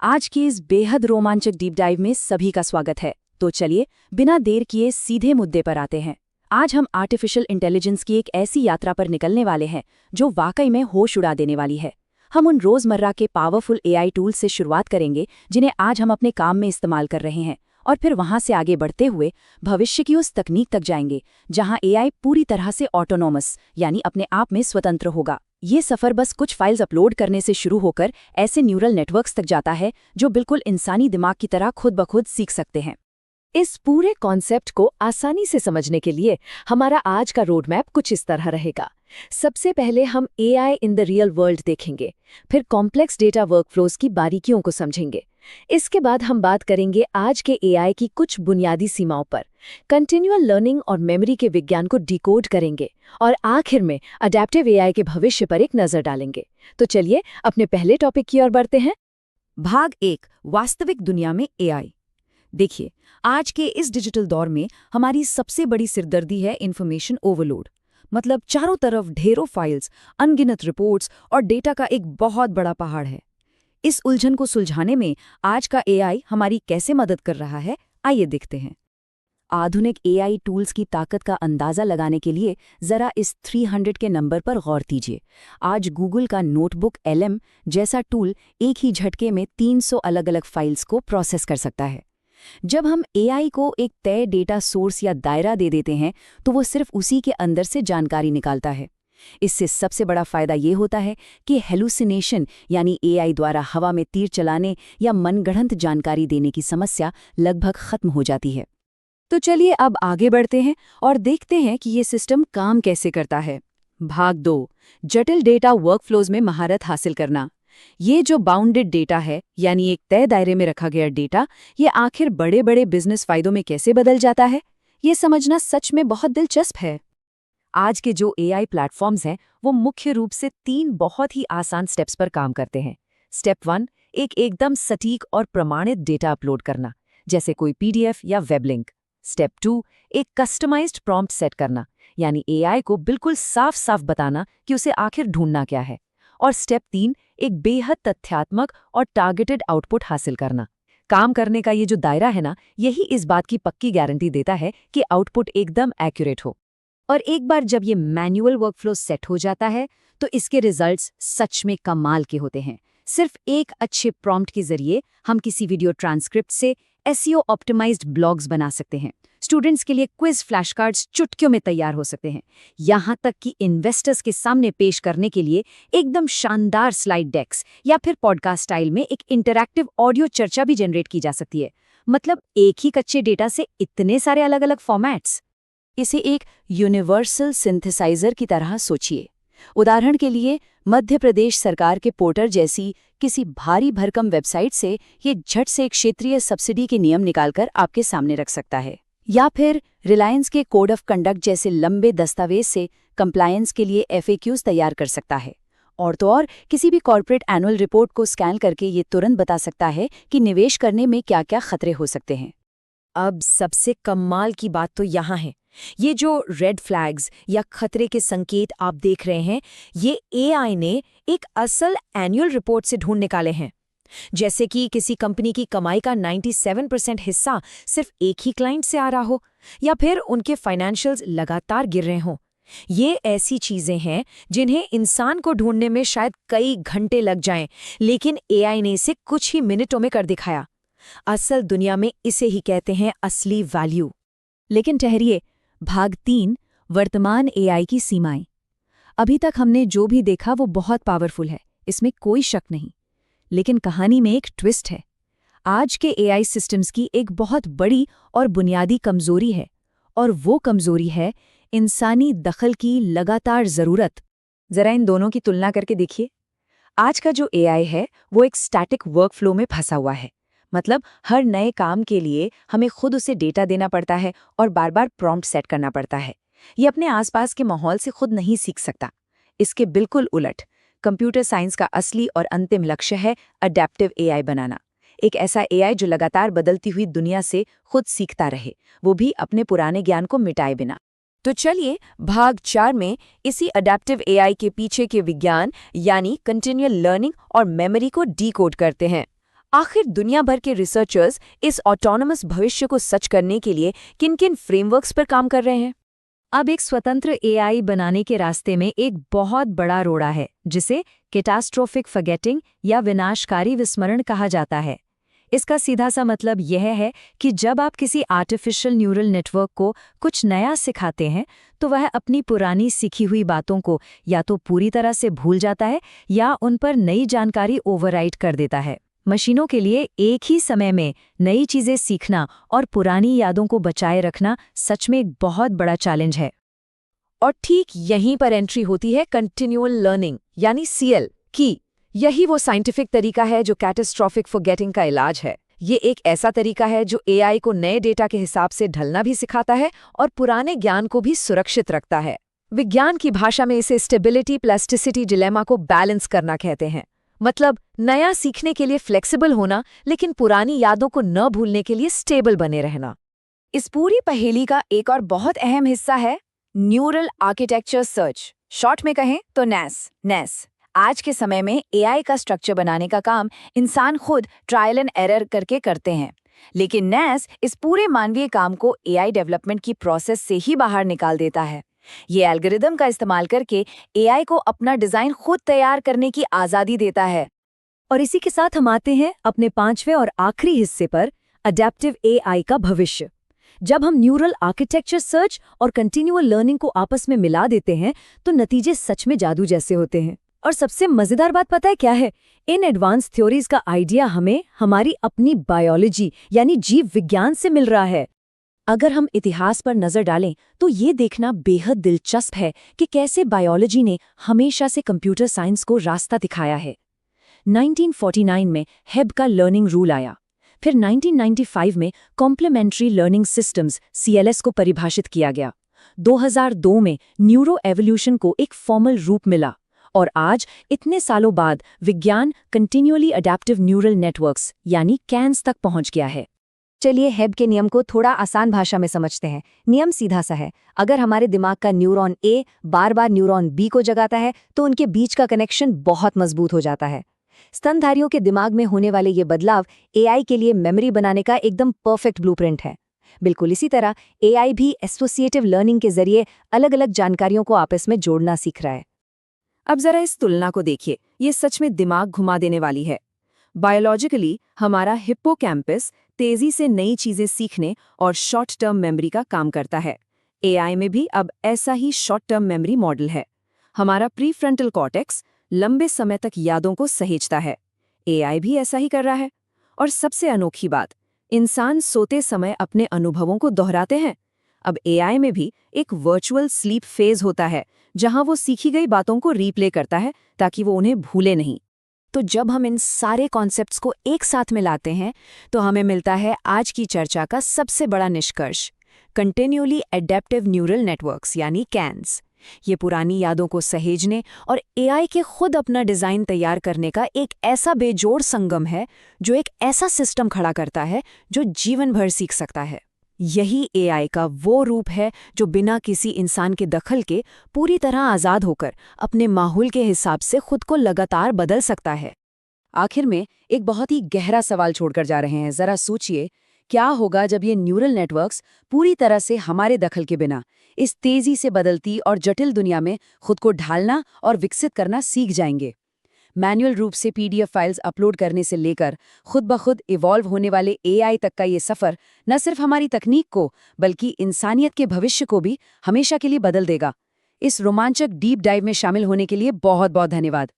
आज की इस बेहद रोमांचक डीप डाइव में सभी का स्वागत है। तो चलिए बिना देर किए सीधे मुद्दे पर आते हैं। आज हम आर्टिफिशियल इंटेलिजेंस की एक ऐसी यात्रा पर निकलने वाले हैं जो वाकई में होश उड़ा देने वाली है। हम उन रोजमर्रा के पावरफुल एआई टूल्स से शुरुआत करेंगे जिन्हें आज हम अपने काम में इस्तेमाल कर रहे हैं, और फिर वहां से आगे बढ़ते हुए भविष्य की उस तकनीक तक जाएंगे जहां एआई पूरी तरह से ऑटोनोमस यानी अपने आप में स्वतंत्र होगा। ये सफर बस कुछ फाइल्स अपलोड करने से शुरू होकर ऐसे न्यूरल नेटवर्क्स तक जाता है जो बिल्कुल इंसानी दिमाग की तरह खुद ब खुद सीख सकते हैं। इस पूरे कॉन्सेप्ट को आसानी से समझने के लिए हमारा आज का रोड मैप कुछ इस तरह रहेगा। सबसे पहले हम AI in the real world देखेंगे, फिर कॉम्प्लेक्स डेटा वर्कफ्लोज की बारीकियों को समझेंगे। इसके बाद हम बात करेंगे आज के एआई की कुछ बुनियादी सीमाओं पर, कंटिन्यूअल लर्निंग और मेमोरी के विज्ञान को डिकोड करेंगे, और आखिर में अडैप्टिव एआई के भविष्य पर एक नजर डालेंगे। तो चलिए अपने पहले टॉपिक की ओर बढ़ते हैं। भाग 1, वास्तविक दुनिया में एआई। देखिए, आज के इस डिजिटल दौर में हमारी सबसे बड़ी सिरदर्दी है इन्फॉर्मेशन ओवरलोड। मतलब चारों तरफ ढेरों फाइल्स, अनगिनत रिपोर्ट्स और डेटा का एक बहुत बड़ा पहाड़ है। इस उलझन को सुलझाने में आज का एआई हमारी कैसे मदद कर रहा है, आइए देखते हैं। आधुनिक एआई टूल्स की ताकत का अंदाजा लगाने के लिए जरा इस 300 के नंबर पर गौर कीजिए। आज गूगल का नोटबुक LM जैसा टूल एक ही झटके में 300 अलग अलग फाइल्स को प्रोसेस कर सकता है। जब हम एआई को एक तय डेटा सोर्स या दायरा दे देते हैं तो वो सिर्फ उसी के अंदर से जानकारी निकालता है। इससे सबसे बड़ा फायदा ये होता है कि हेलुसिनेशन यानी एआई द्वारा हवा में तीर चलाने या मनगढ़ंत जानकारी देने की समस्या लगभग खत्म हो जाती है। तो चलिए अब आगे बढ़ते हैं और देखते हैं कि ये सिस्टम काम कैसे करता है। भाग 2, जटिल डेटा वर्कफ्लोज में महारत हासिल करना। ये जो बाउंडेड डेटा है, यानी एक तय दायरे में रखा गया डेटा, ये आखिर बड़े बड़े बिजनेस फायदों में कैसे बदल जाता है, ये समझना सच में बहुत दिलचस्प है। आज के जो एआई प्लेटफॉर्म्स हैं वो मुख्य रूप से 3 बहुत ही आसान स्टेप्स पर काम करते हैं। स्टेप 1, एक एकदम सटीक और प्रमाणित डेटा अपलोड करना, जैसे कोई PDF या वेब लिंक। स्टेप 2, एक कस्टमाइज्ड प्रॉम्प्ट सेट करना, यानी एआई को बिल्कुल साफ साफ बताना कि उसे आखिर ढूंढना क्या है। और स्टेप 3, एक बेहद तथ्यात्मक और टारगेटेड आउटपुट हासिल करना। काम करने का ये जो दायरा है ना, यही इस बात की पक्की गारंटी देता है कि आउटपुट एकदम एक्यूरेट हो। और एक बार जब ये मैनुअल वर्कफ्लो सेट हो जाता है तो इसके रिजल्ट्स सच में कमाल के होते हैं। सिर्फ एक अच्छे प्रॉम्प्ट के जरिए हम किसी वीडियो ट्रांसक्रिप्ट से SEO ऑप्टिमाइज्ड ब्लॉग्स बना सकते हैं। स्टूडेंट्स के लिए क्विज फ्लैश कार्ड्स चुटकियों में तैयार हो सकते हैं। यहाँ तक कि इन्वेस्टर्स के सामने पेश करने के लिए एकदम शानदार स्लाइड डेक्स या फिर पॉडकास्ट स्टाइल में एक इंटरैक्टिव ऑडियो चर्चा भी जनरेट की जा सकती है। मतलब एक ही कच्चे डेटा से इतने सारे अलग अलग फॉर्मेट्स। इसे एक यूनिवर्सल सिंथेसाइजर की तरह सोचिए। उदाहरण के लिए मध्य प्रदेश सरकार के पोर्टल जैसी किसी भारी भरकम वेबसाइट से ये झट से एक क्षेत्रीय सब्सिडी के नियम निकालकर आपके सामने रख सकता है, या फिर रिलायंस के कोड ऑफ कंडक्ट जैसे लंबे दस्तावेज से कंप्लायंस के लिए FAQs तैयार कर सकता है। और तो और किसी भी कॉर्पोरेट एनुअल रिपोर्ट को स्कैन करके ये तुरंत बता सकता है कि निवेश करने में क्या क्या खतरे हो सकते हैं। अब सबसे कमाल की बात तो यहाँ है, ये जो रेड फ्लैग्स या खतरे के संकेत आप देख रहे हैं, ये एआई ने एक असल एनुअल रिपोर्ट से ढूंढ निकाले हैं। जैसे कि किसी कंपनी की कमाई का 97% हिस्सा सिर्फ एक ही क्लाइंट से आ रहा हो, या फिर उनके फाइनेंशियल्स लगातार गिर रहे हों। ये ऐसी चीजें हैं जिन्हें इंसान को ढूंढने में शायद कई घंटे लग जाएं, लेकिन एआई ने इसे कुछ ही मिनटों में कर दिखाया। असल दुनिया में इसे ही कहते हैं असली वैल्यू। लेकिन ठहरिए, भाग 3, वर्तमान एआई की सीमाएं। अभी तक हमने जो भी देखा वो बहुत पावरफुल है, इसमें कोई शक नहीं। लेकिन कहानी में एक ट्विस्ट है। आज के एआई सिस्टम्स की एक बहुत बड़ी और बुनियादी कमजोरी है, और वो कमजोरी है इंसानी दखल की लगातार जरूरत। जरा इन दोनों की तुलना करके देखिए। आज का जो एआई है वो एक स्टैटिक वर्कफ्लो में फंसा हुआ है। मतलब हर नए काम के लिए हमें खुद उसे डेटा देना पड़ता है और बार बार प्रॉम्प्ट सेट करना पड़ता है। ये अपने आसपास के माहौल से खुद नहीं सीख सकता। इसके बिल्कुल उलट, कंप्यूटर साइंस का असली और अंतिम लक्ष्य है अडैप्टिव एआई बनाना। एक ऐसा एआई जो लगातार बदलती हुई दुनिया से खुद सीखता रहे, वो भी अपने पुराने ज्ञान को मिटाए बिना। तो चलिए भाग 4 में इसी अडैप्टिव एआई के पीछे के विज्ञान यानी कंटिन्यूअल लर्निंग और मेमोरी को डीकोड करते हैं। आखिर दुनिया भर के रिसर्चर्स इस ऑटोनमस भविष्य को सच करने के लिए किन-किन फ्रेमवर्क्स पर काम कर रहे हैं? अब एक स्वतंत्र एआई बनाने के रास्ते में एक बहुत बड़ा रोड़ा है, जिसे कैटास्ट्रोफिक फॉरगेटिंग या विनाशकारी विस्मरण कहा जाता है। इसका सीधा सा मतलब यह है कि जब आप किसी आर्टिफिशियल न्यूरल नेटवर्क को कुछ नया सिखाते हैं, तो वह अपनी पुरानी सीखी हुई बातों को या तो पूरी तरह से भूल जाता है या उन पर नई जानकारी ओवरराइट कर देता है। मशीनों के लिए एक ही समय में नई चीजें सीखना और पुरानी यादों को बचाए रखना सच में एक बहुत बड़ा चैलेंज है। और ठीक यहीं पर एंट्री होती है कंटिन्यूअल लर्निंग यानी सीएल की। यही वो साइंटिफिक तरीका है जो कैटास्ट्रोफिक फॉरगेटिंग का इलाज है। ये एक ऐसा तरीका है जो एआई को नए डेटा के हिसाब से ढलना भी सिखाता है और पुराने ज्ञान को भी सुरक्षित रखता है। विज्ञान की भाषा में इसे स्टेबिलिटी प्लास्टिसिटी डिलेमा को बैलेंस करना कहते हैं। मतलब नया सीखने के लिए फ्लेक्सिबल होना, लेकिन पुरानी यादों को न भूलने के लिए स्टेबल बने रहना। इस पूरी पहेली का एक और बहुत अहम हिस्सा है न्यूरल आर्किटेक्चर सर्च, शॉर्ट में कहें तो नेस। आज के समय में एआई का स्ट्रक्चर बनाने का काम इंसान खुद ट्रायल एंड एरर करके करते हैं, लेकिन नेस इस पूरे मानवीय काम को एआई डेवलपमेंट की प्रोसेस से ही बाहर निकाल देता है। ये एल्गोरिदम का इस्तेमाल करके एआई को अपना डिजाइन खुद तैयार करने की आजादी देता है। और इसी के साथ हम आते हैं अपने 5वें और आखिरी हिस्से पर, अडैप्टिव एआई का भविष्य। जब हम न्यूरल आर्किटेक्चर सर्च और कंटिन्यूअल लर्निंग को आपस में मिला देते हैं, तो नतीजे सच में जादू जैसे होते हैं। और सबसे मजेदार बात पता है क्या है? इन एडवांस थ्योरीज का आइडिया हमें हमारी अपनी बायोलॉजी यानी जीव विज्ञान से मिल रहा है। अगर हम इतिहास पर नजर डालें तो ये देखना बेहद दिलचस्प है कि कैसे बायोलॉजी ने हमेशा से कंप्यूटर साइंस को रास्ता दिखाया है। 1949 में हेब का लर्निंग रूल आया। फिर 1995 में कॉम्प्लीमेंट्री लर्निंग सिस्टम्स (CLS) को परिभाषित किया गया। 2002 में न्यूरो एवोल्यूशन को एक फॉर्मल रूप मिला। और आज इतने सालों बाद विज्ञान कंटिन्यूअली अडैप्टिव न्यूरल नेटवर्क्स यानी कैन्स तक पहुंच गया है। चलिए हेब के नियम को थोड़ा आसान भाषा में समझते हैं। नियम सीधा सा है, अगर हमारे दिमाग का न्यूरॉन ए बार बार न्यूरॉन बी को जगाता है तो उनके बीच का कनेक्शन बहुत मजबूत हो जाता है। स्तनधारियों के दिमाग में होने वाले ये बदलाव एआई के लिए मेमोरी बनाने का एकदम परफेक्ट ब्लूप्रिंट है। बिल्कुल इसी तरह एआई भी एसोसिएटिव लर्निंग के जरिए अलग अलग जानकारियों को आपस में जोड़ना सीख रहा है। अब जरा इस तुलना को देखिए, ये सच में दिमाग घुमा देने वाली है। बायोलॉजिकली हमारा हिप्पोकैम्पस तेजी से नई चीजें सीखने और शॉर्ट टर्म मेमोरी का काम करता है। एआई में भी अब ऐसा ही शॉर्ट टर्म मेमोरी मॉडल है। हमारा प्रीफ्रंटल कॉर्टेक्स लंबे समय तक यादों को सहेजता है। एआई भी ऐसा ही कर रहा है। और सबसे अनोखी बात, इंसान सोते समय अपने अनुभवों को दोहराते हैं। अब एआई में भी एक वर्चुअल स्लीप फेज होता है, जहां वो सीखी गई बातों को रीप्ले करता है ताकि वो उन्हें भूले नहीं। तो जब हम इन सारे कॉन्सेप्ट्स को एक साथ मिलाते हैं तो हमें मिलता है आज की चर्चा का सबसे बड़ा निष्कर्ष, कंटिन्यूअली एडेप्टिव न्यूरल नेटवर्क्स यानी कैन्स। ये पुरानी यादों को सहेजने और एआई के खुद अपना डिज़ाइन तैयार करने का एक ऐसा बेजोड़ संगम है जो एक ऐसा सिस्टम खड़ा करता है जो जीवन भर सीख सकता है। यही एआई का वो रूप है जो बिना किसी इंसान के दखल के पूरी तरह आज़ाद होकर अपने माहौल के हिसाब से खुद को लगातार बदल सकता है। आखिर में एक बहुत ही गहरा सवाल छोड़कर जा रहे हैं। ज़रा सोचिए, क्या होगा जब ये न्यूरल नेटवर्क्स पूरी तरह से हमारे दखल के बिना इस तेज़ी से बदलती और जटिल दुनिया में खुद को ढालना और विकसित करना सीख जाएंगे? मैन्युअल रूप से पीडीएफ फाइल्स अपलोड करने से लेकर खुद ब खुद इवॉल्व होने वाले एआई तक का ये सफ़र न सिर्फ हमारी तकनीक को बल्कि इंसानियत के भविष्य को भी हमेशा के लिए बदल देगा। इस रोमांचक डीप डाइव में शामिल होने के लिए बहुत बहुत धन्यवाद।